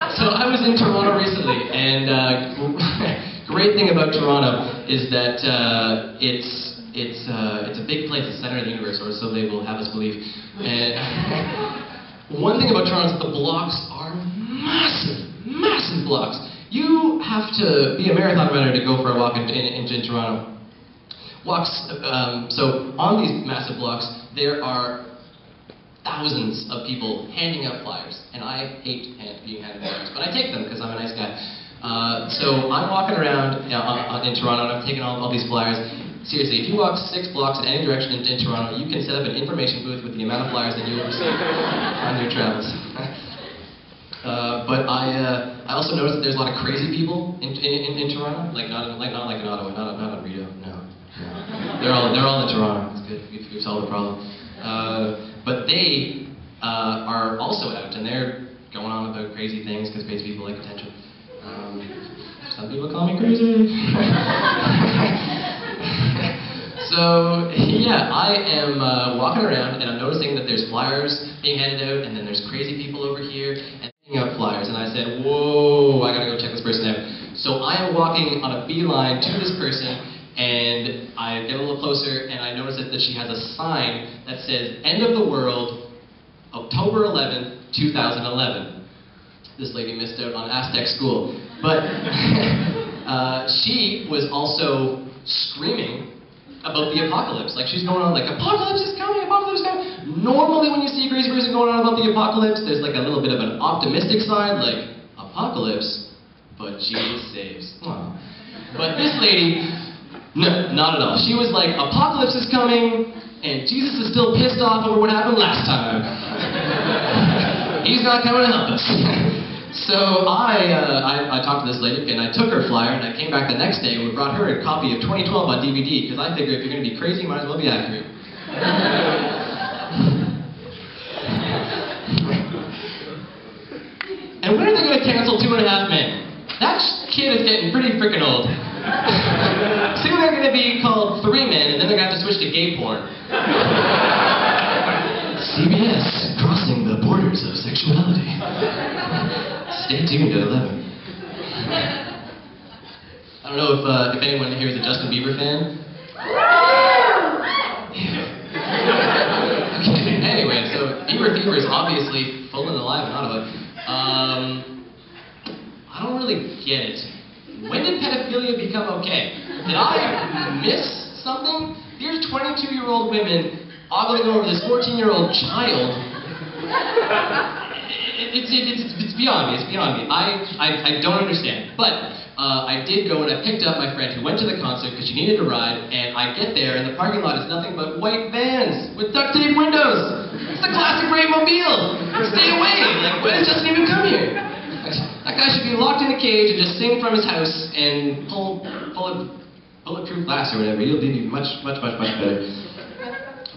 So I was in Toronto recently, and great thing about Toronto is that it's a big place, the center of the universe, or so they will have us believe. And one thing about Toronto is that the blocks are massive, massive blocks. You have to be a marathon runner to go for a walk in Toronto. Walks. So on these massive blocks, there are thousands of people handing out flyers, and I hate being handed flyers, but I take them because I'm a nice guy. So I'm walking around in Toronto, and I'm taking all these flyers. Seriously, if you walk 6 blocks in any direction in Toronto, you can set up an information booth with the amount of flyers that you will receive on your travels. But I also noticed that there's a lot of crazy people in Toronto, not like in Ottawa, not in Rideau, no. They're all in Toronto. It's good. We've solved the problem. But they are also out, and they're going on about crazy things because crazy people like attention. Some people call me crazy. So yeah, I am walking around, and I'm noticing that there's flyers being handed out, and then there's crazy people over here and handing out flyers. And I said, whoa, I gotta go check this person out. So I am walking on a beeline to this person. And I get a little closer, and I notice that she has a sign that says, "End of the World, October 11th, 2011. This lady missed out on Aztec school. But she was also screaming about the apocalypse. Like, she's going on like, apocalypse is coming, apocalypse is coming. Normally when you see a crazy person going on about the apocalypse, there's like a little bit of an optimistic side, like, apocalypse, but Jesus saves. Wow. But this lady... No, not at all. She was like, apocalypse is coming, and Jesus is still pissed off over what happened last time. He's not coming to help us. So I talked to this lady, and I took her flyer, and I came back the next day and we brought her a copy of 2012 on DVD, because I figure if you're going to be crazy, you might as well be accurate. And when are they going to cancel 2.5 Men? That kid is getting pretty freaking old. Soon they're going to be called 3 Men, and then they're going to have to switch to gay porn. CBS, crossing the borders of sexuality. Stay tuned at 11. I don't know if anyone here is a Justin Bieber fan. Okay, anyway, so Bieber Fever is obviously full and alive in Ottawa. I don't really get it. When did pedophilia become okay? Did I miss something? There's 22-year-old women ogling over this 14-year-old child. It's beyond me. It's beyond me. I don't understand. But I did go and I picked up my friend who went to the concert because she needed a ride, and I get there and the parking lot is nothing but white vans with duct tape windows. It's the classic Ray Mobile. Stay away. Like, why does Justin even come here? That guy should be locked in a cage and just sing from his house and pull bulletproof glass or whatever. He'll be much better.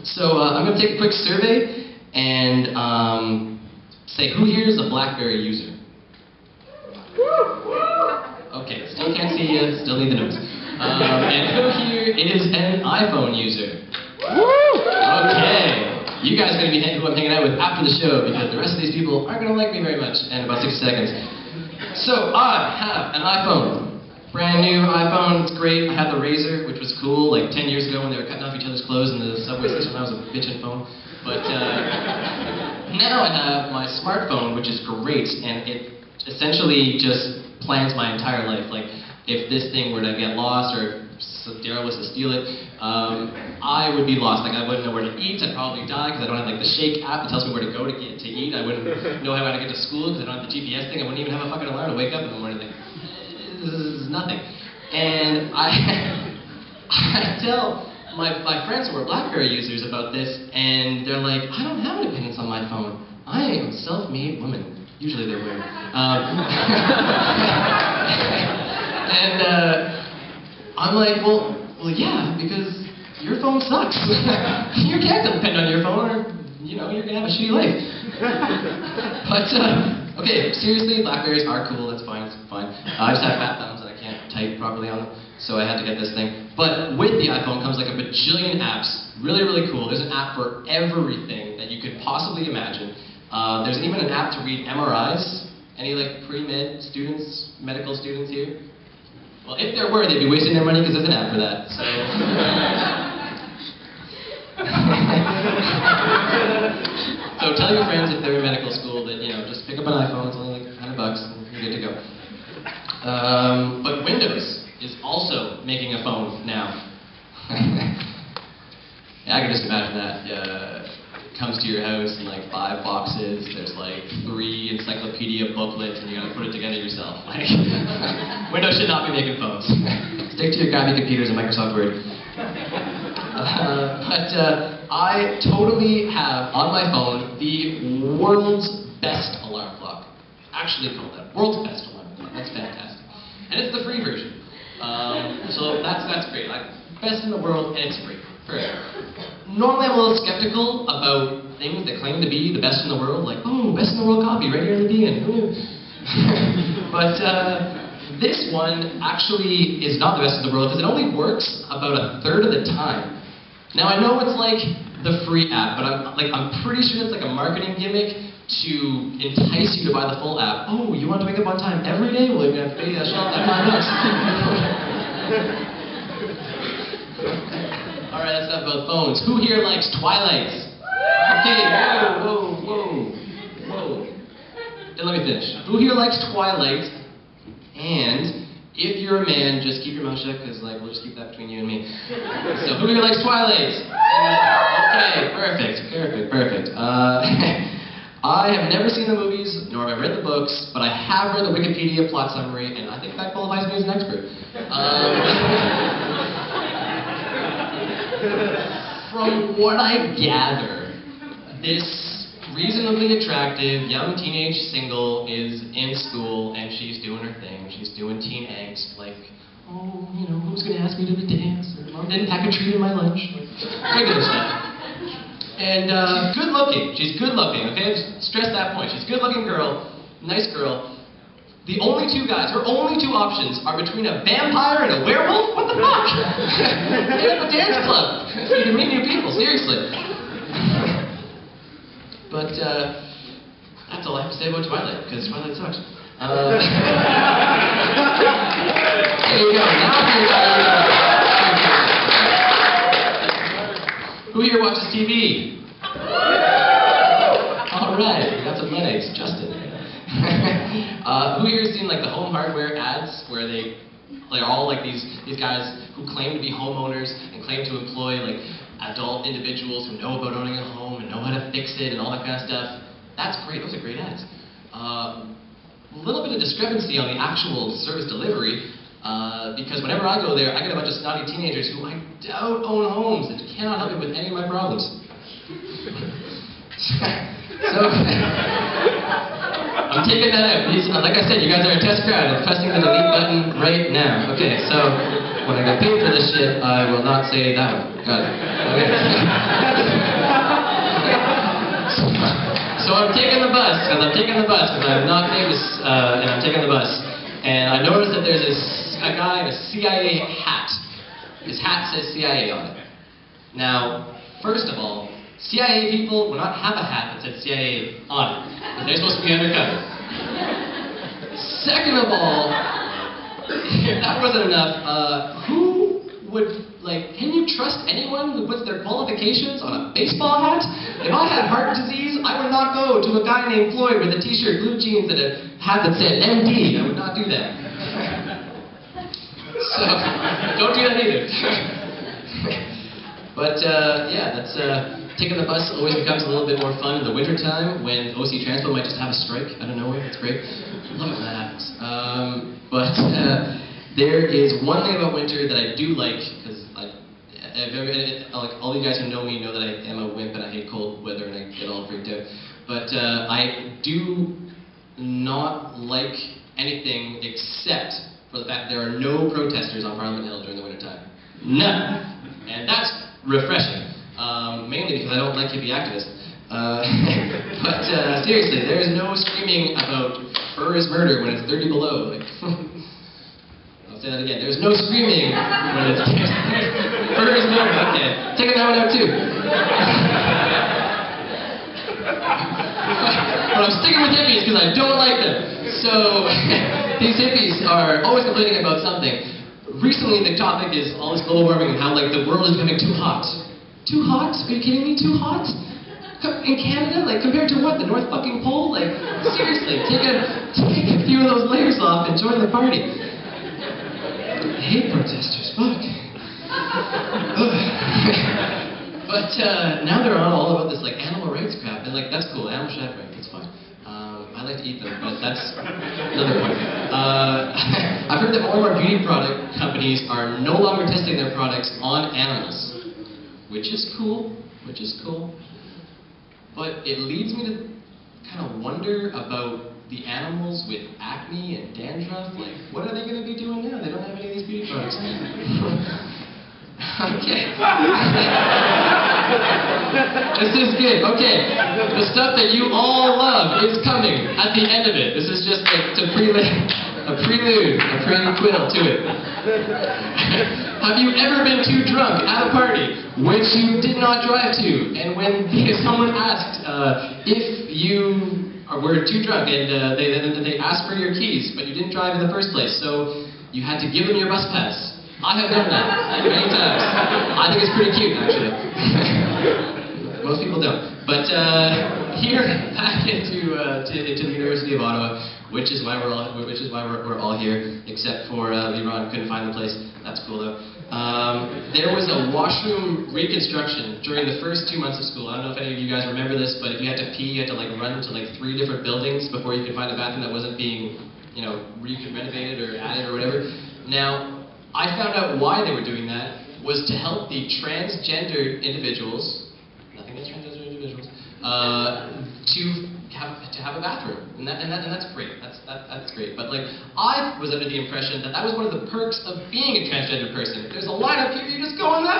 So I'm going to take a quick survey and say, who here is a BlackBerry user? Okay, still can't see you, still need the notes. And who here is an iPhone user? Okay. You guys are going to be who I'm hanging out with after the show, because the rest of these people aren't going to like me very much in about 60 seconds. So I have an iPhone. Brand new iPhone, it's great. I had the Razr, which was cool, like 10 years ago when they were cutting off each other's clothes in the subway station. That was a bitchin' phone. But now I have my smartphone, which is great, and it essentially just plans my entire life. Like, if this thing were to get lost, or if Daryl was to steal it, I would be lost. Like, I wouldn't know where to eat. I'd probably die because I don't have like the Shake app that tells me where to go to eat. I wouldn't know how to get to school because I don't have the GPS thing. I wouldn't even have a fucking alarm to wake up in the morning. Like, this is nothing. And I tell my friends who are BlackBerry users about this, and they're like, I don't have independence on my phone. I am a self-made woman. Usually they wear. And I'm like, well, yeah, because your phone sucks. You can't depend on your phone, or you're gonna have a shitty life. But okay, seriously, Blackberries are cool. That's fine. It's fine. I just have fat thumbs and I can't type properly on them, so I had to get this thing. But with the iPhone comes like a bajillion apps. Really, really cool. There's an app for everything that you could possibly imagine. There's even an app to read MRIs. Any like pre-med students, medical students here? Well, if there were, they'd be wasting their money because there's an app for that. So. So tell your friends if they're in medical school that, you know, just pick up an iPhone, it's only like $100 and you're good to go. But Windows is also making a phone now. Yeah, I can just imagine that. It comes to your house in like 5 boxes, there's like 3 encyclopedia booklets, and you gotta put it together yourself. Like, Windows should not be making phones. Stick to your crappy computers and Microsoft Word. I totally have on my phone the world's best alarm clock. Actually called that. World's best alarm clock. That's fantastic. And it's the free version. So that's great. Like, best in the world, and it's free. Perfect. Normally I'm a little skeptical about things that claim to be the best in the world. Like, oh, best in the world coffee right here in the beacon. Who knew? But this one actually is not the best in the world because it only works about 1/3 of the time. Now I know it's like the free app, but I'm pretty sure it's like a marketing gimmick to entice you to buy the full app. Oh, you want to wake up on time every day? Well, you're gonna have to pay that shell that $5. All right, that's enough about phones. Who here likes Twilight? Okay, whoa. And let me finish. Who here likes Twilight? And if you're a man, just keep your mouth shut, because like we'll just keep that between you and me. So who here likes Twilight? Okay, perfect. I have never seen the movies, nor have I read the books, but I have read the Wikipedia plot summary, and I think that qualifies me as an expert. From what I gather, this reasonably attractive young teenage single is in school and she's doing her thing. She's doing teen angst, like, oh, you know, who's gonna ask me to the dance? Or mom didn't pack a treat in my lunch. Like, regular stuff. And good looking. She's good looking, okay? Stress that point. She's a good looking girl, nice girl. The only 2 guys, her only 2 options are between a vampire and a werewolf? What the fuck? They're at the dance club. You can meet new people, seriously. But that's all I have to say about Twilight, because Twilight sucks. There you go. Who here watches TV? All right, we got some legs. Justin. Who here has seen like the home hardware ads where they're all like these guys who claim to be homeowners and claim to employ like adult individuals who know about owning a home and know how to fix it and all that kind of stuff? That's great. Those are great ads. A little bit of discrepancy on the actual service delivery because whenever I go there, I get a bunch of snotty teenagers who I doubt own homes and cannot help me with any of my problems. So, I'm taking that out. Like I said, you guys are a test crowd. I'm pressing the delete button right now. Okay, so when I get paid for this shit, I will not say that one. Got it. Okay. So I'm taking the bus, because I'm not famous, and I'm taking the bus. And I noticed that there's a guy in a CIA hat. His hat says CIA on it. Now, first of all, CIA people will not have a hat that said CIA on it. They're supposed to be undercover. Second of all, if that wasn't enough, who would, like, can you trust anyone who puts their qualifications on a baseball hat? If I had heart disease, I would not go to a guy named Floyd with a t-shirt, blue jeans, and a hat that said MD. I would not do that. So, don't do that either. But, yeah, that's, taking the bus always becomes a little bit more fun in the wintertime when OC Transpo might just have a strike out of nowhere. It's great. I love it when that happens. But there is one thing about winter that I do like, because like all you guys who know me know that I am a wimp and I hate cold weather and I get all freaked out. But I do not like anything except for the fact there are no protesters on Parliament Hill during the wintertime. None. And that's refreshing. Mainly because I don't like hippie activists. But seriously, there is no screaming about fur is murder when it's 30 below. Like, I'll say that again. There's no screaming when it's fur is murder. Okay, taking that one out too. but I'm sticking with hippies because I don't like them. So these hippies are always complaining about something. Recently, the topic is all this global warming and how like the world is becoming too hot. Too hot? Are you kidding me? Too hot? In Canada, like compared to what? The North fucking Pole? Like seriously, take a few of those layers off and join the party. I hate protesters. Fuck. But now they're on all about this like animal rights crap, and like that's cool. Animals should have rights. That's fine. I like to eat them, but that's another point. I've heard that more and more beauty product companies are no longer testing their products on animals, which is cool. Which is cool. But it leads me to kind of wonder about the animals with acne and dandruff. Like, what are they going to be doing now? They don't have any of these beauty products. Okay. This is good. Okay. The stuff that you all love is coming at the end of it. This is just like a prelude, a prequel to it. Have you ever been too drunk at a party which you did not drive to? And when someone asked if you were too drunk and they asked for your keys, but you didn't drive in the first place, so you had to give them your bus pass. I have done that many times. I think it's pretty cute, actually. Most people don't. But here, back into the University of Ottawa, which is why we're all here, except for Leron couldn't find the place. That's cool though. There was a washroom reconstruction during the first 2 months of school. I don't know if any of you guys remember this, but if you had to pee, you had to like run to like 3 different buildings before you could find a bathroom that wasn't being, you know, renovated or added or whatever. Now, I found out why they were doing that was to help the transgender individuals, nothing against transgender individuals, to have a bathroom, and that's great. That's great. But like, I was under the impression that that was one of the perks of being a transgender person. There's a line of people, you just go in there.